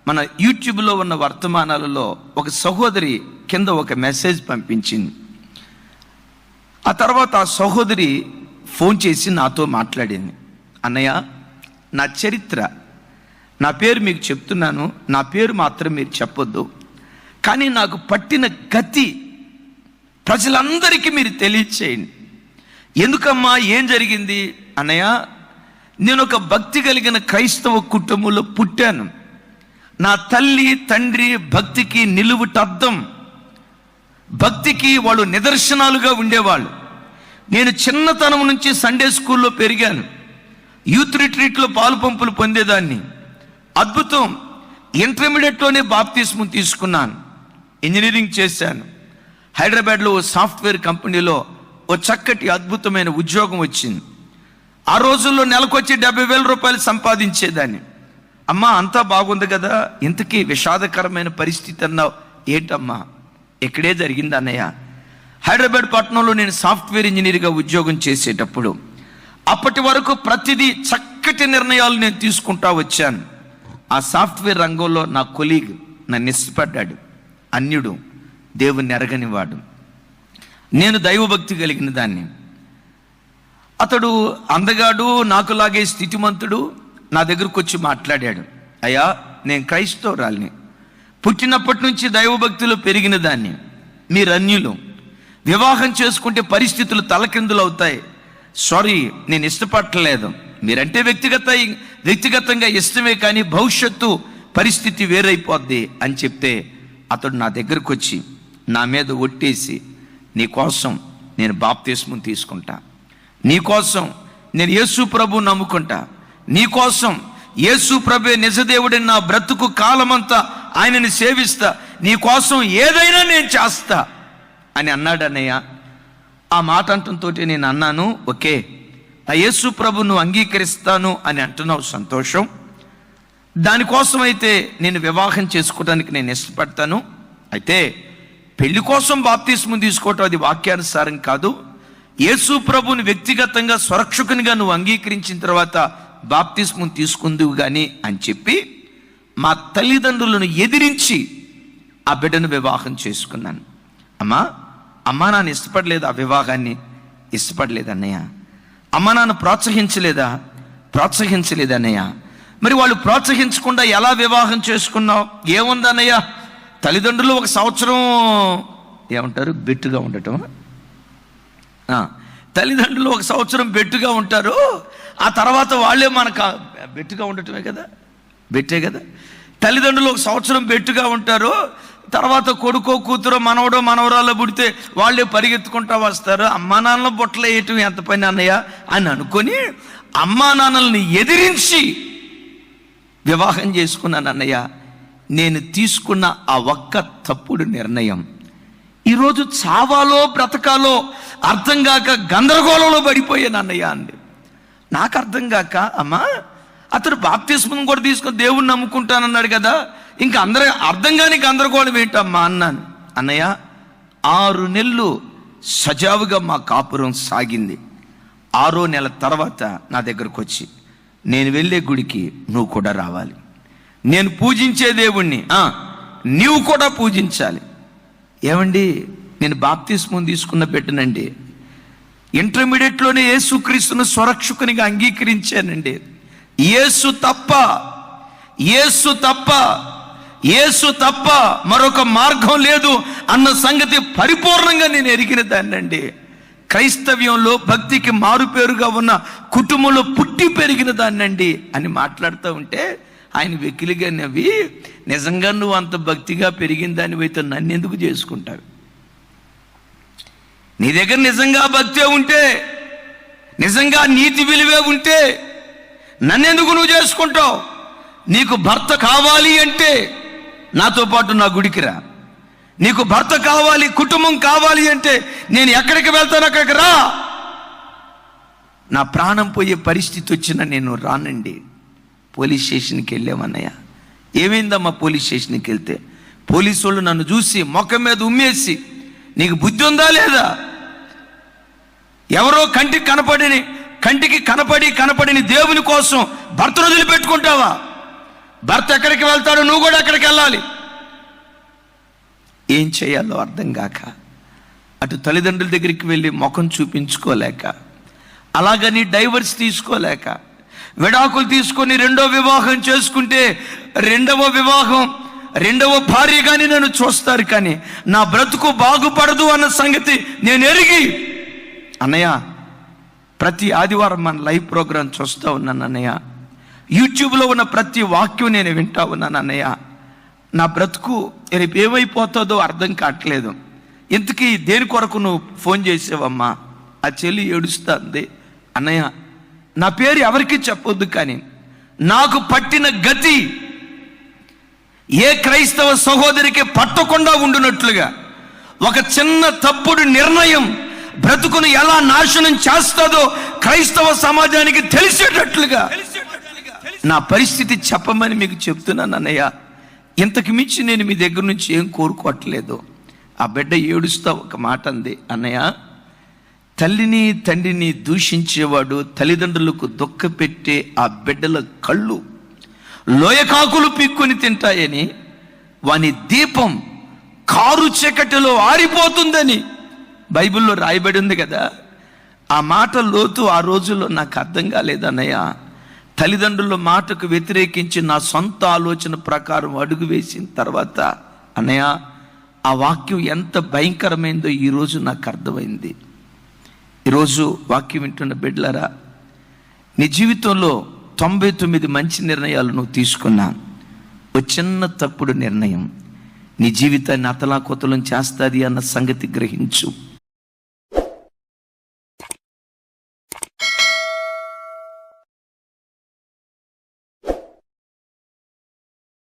మన యూట్యూబ్లో ఉన్న వర్తమానాలలో ఒక సహోదరి కింద ఒక మెసేజ్ పంపించింది. ఆ తర్వాత ఆ సహోదరి ఫోన్ చేసి నాతో మాట్లాడింది. అన్నయ్య, నా చరిత్ర, నా పేరు మీకు చెప్తున్నాను, నా పేరు మాత్రం మీరు చెప్పొద్దు, కానీ నాకు పట్టిన గతి ప్రజలందరికీ మీరు తెలియచేయండి. ఎందుకమ్మా, ఏం జరిగింది? అన్నయ్య, నేను ఒక భక్తి కలిగిన క్రైస్తవ కుటుంబంలో పుట్టాను. నా తల్లి తండ్రి భక్తికి నిలువుటద్దం, భక్తికి వాళ్ళు నిదర్శనాలుగా ఉండేవాళ్ళు. నేను చిన్నతనం నుంచి సండే స్కూల్లో పెరిగాను. యూత్ రిట్రీట్లో పాలు పంపులు పొందేదాన్ని. అద్భుతం, ఇంటర్మీడియట్లోనే బాప్తిస్మం తీసుకున్నాను. ఇంజనీరింగ్ చేశాను. హైదరాబాద్లో ఓ సాఫ్ట్వేర్ కంపెనీలో ఓ చక్కటి అద్భుతమైన ఉద్యోగం వచ్చింది. ఆ రోజుల్లో నెలకొచ్చి 70,000 రూపాయలు సంపాదించేదాన్ని. అమ్మా, అంతా బాగుంది కదా, ఇంతకీ విషాదకరమైన పరిస్థితి అన్నావు ఏంటమ్మా? ఇక్కడే జరిగింది అన్నయ్య. హైదరాబాద్ పట్టణంలో నేను సాఫ్ట్వేర్ ఇంజనీర్గా ఉద్యోగం చేసేటప్పుడు అప్పటి వరకు ప్రతిదీ చక్కటి నిర్ణయాలు నేను తీసుకుంటా వచ్చాను. ఆ సాఫ్ట్వేర్ రంగంలో నా కొలీగ్ నన్ను ఇష్టపడ్డాడు. అన్యుడు, దేవుణ్ణి ఎరగనివాడు. నేను దైవభక్తి కలిగిన దాన్ని. అతడు అందగాడు, నాకులాగే స్థితిమంతుడు. నా దగ్గరకు వచ్చి మాట్లాడాడు. అయ్యా, నేను క్రైస్తవురాల్ని, పుట్టినప్పటి నుంచి దైవభక్తిలో పెరిగిన దాన్ని. మీరు అన్యులు, వివాహం చేసుకుంటే పరిస్థితులు తలకిందులు అవుతాయి. సారీ, నేను ఇష్టపడలేదు. మీరంటే వ్యక్తిగతంగా ఇష్టమే, కానీ భవిష్యత్తు పరిస్థితి వేరైపోద్ది అని చెప్తే అతడు నా దగ్గరకు వచ్చి నా మీద ఒట్టేసి, నీకోసం నేను బాప్తిస్మం తీసుకుంటా, నీకోసం నేను యేసు ప్రభు నమ్ముకుంటా, నీకోసం యేసు ప్రభే నిజదేవుడిని, నా బ్రతుకు కాలమంతా ఆయనని సేవిస్తా, నీకోసం ఏదైనా నేను చేస్తా అని అన్నాడు. అన్నయ్య, ఆ మాట అంటంతో నేను అన్నాను, ఓకే, ఆ యేసు ప్రభును అంగీకరిస్తాను అని అంటున్నావు, సంతోషం. దానికోసం అయితే నేను వివాహం చేసుకోవడానికి నేను ఇష్టపడతాను. అయితే పెళ్లి కోసం బాప్తిస్మం తీసుకోవటం అది వాక్యానుసారం కాదు. యేసు ప్రభుని వ్యక్తిగతంగా స్వరక్షకునిగా నువ్వు అంగీకరించిన తర్వాత బాప్తిస్మం తీసుకుందువు కానీ అని చెప్పి మా తల్లిదండ్రులను ఎదిరించి ఆ బిడ్డను వివాహం చేసుకున్నాను. అమ్మా నాన్న ఇష్టపడలేదు, ఆ వివాహాన్ని ఇష్టపడలేదు అన్నయ్య. అమ్మ నాన్న ప్రోత్సహించలేదన్నయ్య. మరి వాళ్ళు ప్రోత్సహించకుండా ఎలా వివాహం చేసుకున్నావు? ఏముందన్నయ్య, తల్లిదండ్రులు ఒక సంవత్సరం ఏమంటారు, బెట్టుగా ఉండటం. తల్లిదండ్రులు ఒక సంవత్సరం బెట్టుగా ఉంటారు, ఆ తర్వాత వాళ్ళే మనకు బెట్టుగా ఉండటమే కదా, బెట్టే కదా. తల్లిదండ్రులు ఒక సంవత్సరం బెట్టుగా ఉంటారు, తర్వాత కొడుకో కూతురో మనవడో మనవరాల్లో పుడితే వాళ్ళే పరిగెత్తుకుంటా వస్తారు. అమ్మా నాన్నల బొట్టలు వేయటం ఎంత పని అన్నయ్య అని అనుకొని అమ్మా నాన్నల్ని ఎదిరించి వివాహం చేసుకున్నాను అన్నయ్య. నేను తీసుకున్న ఆ ఒక్క తప్పుడు నిర్ణయం ఈరోజు చావాలో బ్రతకాలో అర్థం కాక గందరగోళంలో పడిపోయాను అన్నయ్య అంది. నాకు అర్థం కాక, అమ్మా అతడు బాప్తిస్మం కూడా తీసుకొని దేవుణ్ణి నమ్ముకుంటానన్నాడు కదా, ఇంకా అర్థం కాని గందరగోళం ఏంటమ్మా అన్నాను. అన్నయ్య, 6 నెలలు సజావుగా మా కాపురం సాగింది. 6వ నెల తర్వాత నా దగ్గరకు వచ్చి, నేను వెళ్ళే గుడికి నువ్వు కూడా రావాలి, నేను పూజించే దేవుణ్ణి నీవు కూడా పూజించాలి. ఏమండి, నేను బాప్తిస్మం తీసుకున్న పెట్టనండి, ఇంటర్మీడియట్లోనే యేసుక్రీస్తును స్వరక్షకునిగా అంగీకరించానండి. యేసు తప్ప మరొక మార్గం లేదు అన్న సంగతి పరిపూర్ణంగా నేను ఎరిగిన దాన్నండి. క్రైస్తవ్యంలో భక్తికి మారుపేరుగా ఉన్న కుటుంబంలో పుట్టి పెరిగిన దాన్నండి అని మాట్లాడుతూ ఉంటే ఆయన వెకిలిగా నవ్వి, నిజంగా నువ్వు అంత భక్తిగా పెరిగిన దానివైతే నన్ను ఎందుకు చేసుకుంటావు? నీ దగ్గర నిజంగా భక్తే ఉంటే, నిజంగా నీతి విలువే ఉంటే నన్నెందుకు నువ్వు చేసుకుంటావు? నీకు భర్త కావాలి అంటే నాతో పాటు నా గుడికి రా. నీకు భర్త కావాలి, కుటుంబం కావాలి అంటే నేను ఎక్కడికి వెళ్తాను అక్కడికి రా. నా ప్రాణం పోయే పరిస్థితి వచ్చినా నేను రానండి. పోలీస్ స్టేషన్కి వెళ్ళామన్నయ్య. ఏమైందమ్మా? పోలీస్ స్టేషన్కి వెళ్తే పోలీసు వాళ్ళు నన్ను చూసి మొఖం మీద ఉమ్మేసి, నీకు బుద్ధి ఉందా లేదా? ఎవరో కంటికి కనపడిని దేవుని కోసం భర్తను వదిలిపెట్టుకుంటావా? భర్త ఎక్కడికి వెళ్తాడు, నువ్వు కూడా అక్కడికి వెళ్ళాలి. ఏం చేయాలో అర్థం కాక, అటు తల్లిదండ్రుల దగ్గరికి వెళ్ళి ముఖం చూపించుకోలేక, అలాగని డైవర్స్ తీసుకోలేక, విడాకులు తీసుకొని రెండో వివాహం చేసుకుంటే రెండవ భార్యగాని నన్ను చూస్తారు, కానీ నా బ్రతుకు బాగుపడదు అన్న సంగతి నేను ఎరిగి, అన్నయ్య ప్రతి ఆదివారం మన లైవ్ ప్రోగ్రాం చూస్తూ ఉన్నాను అన్నయ్య, యూట్యూబ్లో ఉన్న ప్రతి వాక్యం నేను వింటా ఉన్నాను అన్నయ్య, నా బ్రతుకు రేపు ఏమైపోతుందో అర్థం కావట్లేదు. ఇంతకీ దేని కొరకు నువ్వు ఫోన్ చేసావమ్మా? ఆ చెల్లి ఏడుస్తుంది, అన్నయ్య నా పేరు ఎవరికి చెప్పొద్దు, కానీ నాకు పట్టిన గతి ఏ క్రైస్తవ సహోదరికి పట్టకుండా ఉండునట్లుగా ఒక చిన్న తప్పుడు నిర్ణయం బ్రతుకును ఎలా నాశనం చేస్తుందో క్రైస్తవ సమాజానికి తెలిసేటట్లుగా నా పరిస్థితి చెప్పమని మీకు చెప్తున్నాను అన్నయ్య. ఇంతకు మించి నేను మీ దగ్గర నుంచి ఏం కోరుకోవట్లేదు. ఆ బిడ్డ ఏడుస్తా ఒక మాట అంది, అన్నయ్య తల్లిని తండ్రిని దూషించేవాడు తల్లిదండ్రులకు దుఃఖపెట్టే ఆ బిడ్డల కళ్ళు లోయకాకులు పీక్కుని తింటాయని, వాని దీపం కారు చీకటిలో ఆరిపోతుందని బైబిల్లో రాయబడి ఉంది కదా. ఆ మాట లోతు ఆ రోజుల్లో నాకు అర్థం కాలేదన్నయ్య. తల్లిదండ్రుల మాటకు వ్యతిరేకించి నా సొంత ఆలోచన ప్రకారం అడుగు వేసిన తర్వాత అన్నయ్య ఆ వాక్యం ఎంత భయంకరమైందో ఈరోజు నాకు అర్థమైంది. ఈరోజు వాక్యం వింటున్న బిడ్డలారా, నీ జీవితంలో 99 మంచి నిర్ణయాలు నువ్వు తీసుకున్నా, ఒక చిన్న తప్పుడు నిర్ణయం నీ జీవితాన్ని అతలాకుతలం చేస్తుంది అన్న సంగతి గ్రహించు.